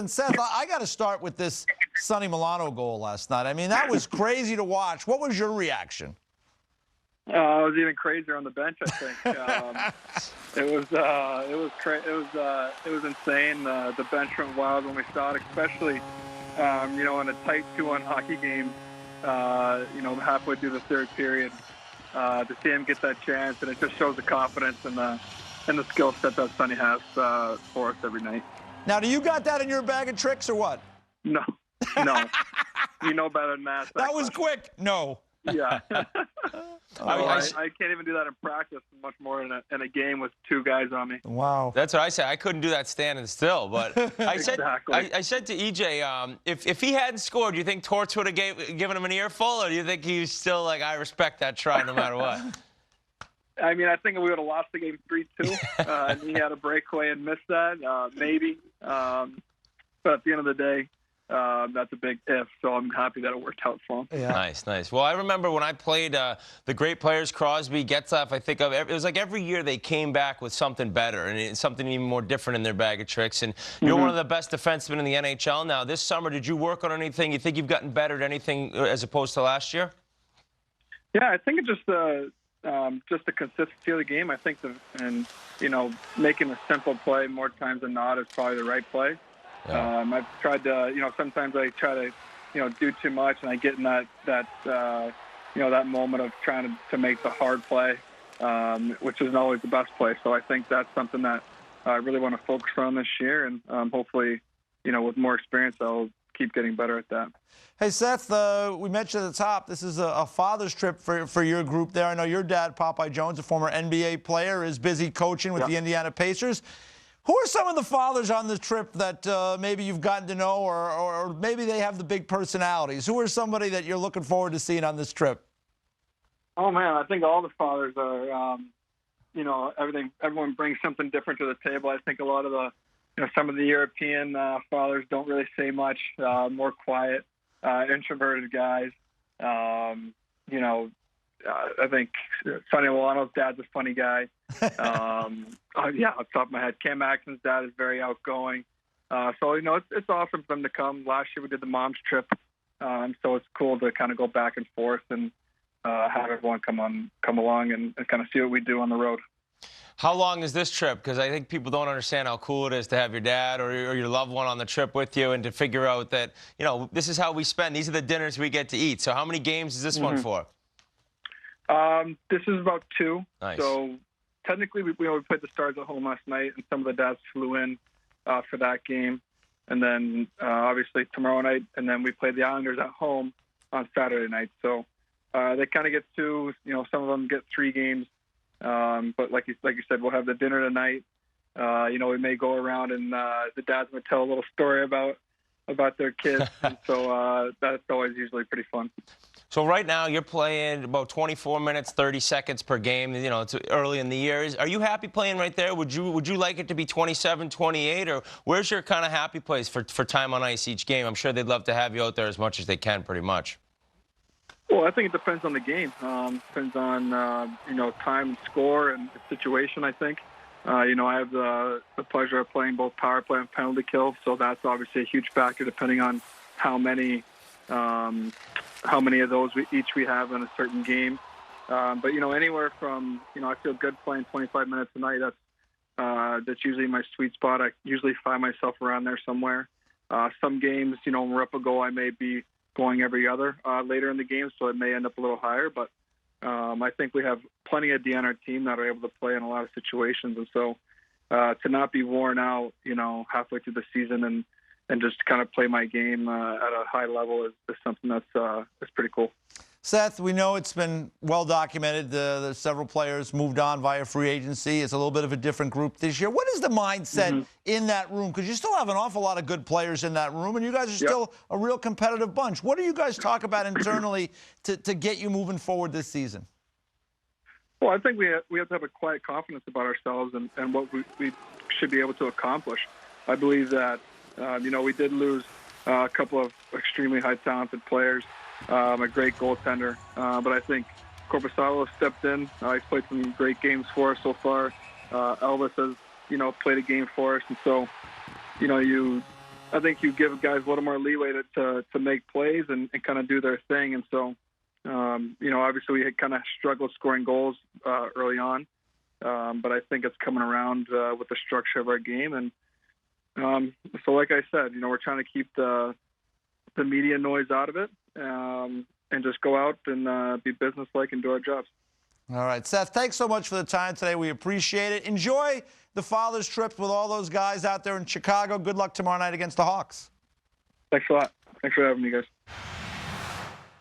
And Seth, I got to start with this Sonny Milano goal last night. I mean, that was crazy to watch. What was your reaction? I was even crazier on the bench, I think. It was insane. The bench went wild when we saw it, especially in a tight 2-1 hockey game. Halfway through the third period, to see him get that chance, and it just shows the confidence and the skill set that Sonny has for us every night. Now, do you got that in your bag of tricks or what? No. You know better than that. That was quick. No. Yeah. I can't even do that in practice, much more in a game with two guys on me. Wow. That's what I said. I couldn't do that standing still. But I said, Exactly. I said to EJ, if he hadn't scored, do you think Torts would have given him an earful, or do you think he's still like, I respect that try no matter what? I mean, I think we would have lost the game 3-2, and he had a breakaway and missed that, maybe. But at the end of the day, that's a big if, so I'm happy that it worked out for him. Yeah. Nice. Well, I remember when I played the great players, Crosby, Getzlaf, I think of it was like every year they came back with something better and something even more different in their bag of tricks. And you're one of the best defensemen in the NHL now. This summer, did you work on anything? You think you've gotten better at anything as opposed to last year? Yeah, I think it's just the consistency of the game. I think making a simple play more times than not is probably the right play. Yeah. I've tried to, sometimes I try to, do too much, and I get in that moment of trying to make the hard play, which isn't always the best play. So I think that's something that I really want to focus on this year, and hopefully, with more experience, I'll keep getting better at that. Hey, Seth, we mentioned at the top, this is a father's trip for your group there. I know your dad, Popeye Jones, a former NBA player, is busy coaching with the Indiana Pacers. Who are some of the fathers on the trip that maybe you've gotten to know, or maybe they have the big personalities? Who are somebody that you're looking forward to seeing on this trip? Oh, man, I think all the fathers are, everyone brings something different to the table. I think a lot of some of the European fathers don't really say much, more quiet, introverted guys. I think Sonny Milano's dad's a funny guy. Off the top of my head, Cam Atkinson's dad is very outgoing. It's awesome for them to come. Last year we did the mom's trip, so it's cool to kind of go back and forth and have everyone come along and kind of see what we do on the road. How long is this trip? Because I think people don't understand how cool it is to have your dad or your loved one on the trip with you, and to figure out that, this is how we spend. These are the dinners we get to eat. So how many games is this one for? This is about 2. Nice. So technically, we played the Stars at home last night, and some of the dads flew in for that game. And then, obviously, tomorrow night, and then we played the Islanders at home on Saturday night. So they kind of get 2. Some of them get 3 games. But like you said, we'll have the dinner tonight. We may go around and the dads may tell a little story about their kids. And so that's always usually pretty fun. So right now you're playing about 24 minutes, 30 seconds per game. It's early in the year. Are you happy playing right there? Would you like it to be 27, 28, or where's your kind of happy place for time on ice each game? I'm sure they'd love to have you out there as much as they can, pretty much. Well, I think it depends on the game. Depends on time and score and the situation. I think. I have the pleasure of playing both power play and penalty kill, so that's obviously a huge factor depending on how many of those we have in a certain game. But anywhere from I feel good playing 25 minutes a night. That's usually my sweet spot. I usually find myself around there somewhere. Some games, when we're up a goal, I may be going every other later in the game, so it may end up a little higher. But I think we have plenty of D on our team that are able to play in a lot of situations, and so to not be worn out, halfway through the season and just kind of play my game at a high level is something that's pretty cool. Seth, we know it's been well documented. The several players moved on via free agency. It's a little bit of a different group this year. What is the mindset in that room? Because you still have an awful lot of good players in that room, and you guys are still a real competitive bunch. What do you guys talk about internally to get you moving forward this season? Well, I think we have to have a quiet confidence about ourselves and what we should be able to accomplish. I believe that, we did lose a couple of extremely high talented players. A great goaltender, but I think Korpisalo stepped in. He's played some great games for us so far. Elvis has, played a game for us, and so, you I think you give guys a little more leeway to make plays and kind of do their thing. And so, obviously we had kind of struggled scoring goals early on, but I think it's coming around with the structure of our game. And so, like I said, we're trying to keep the media noise out of it and just go out and be businesslike and do our jobs. All right, Seth, thanks so much for the time today. We appreciate it. Enjoy the Father's Trip with all those guys out there in Chicago. Good luck tomorrow night against the Hawks. Thanks a lot. Thanks for having me, guys.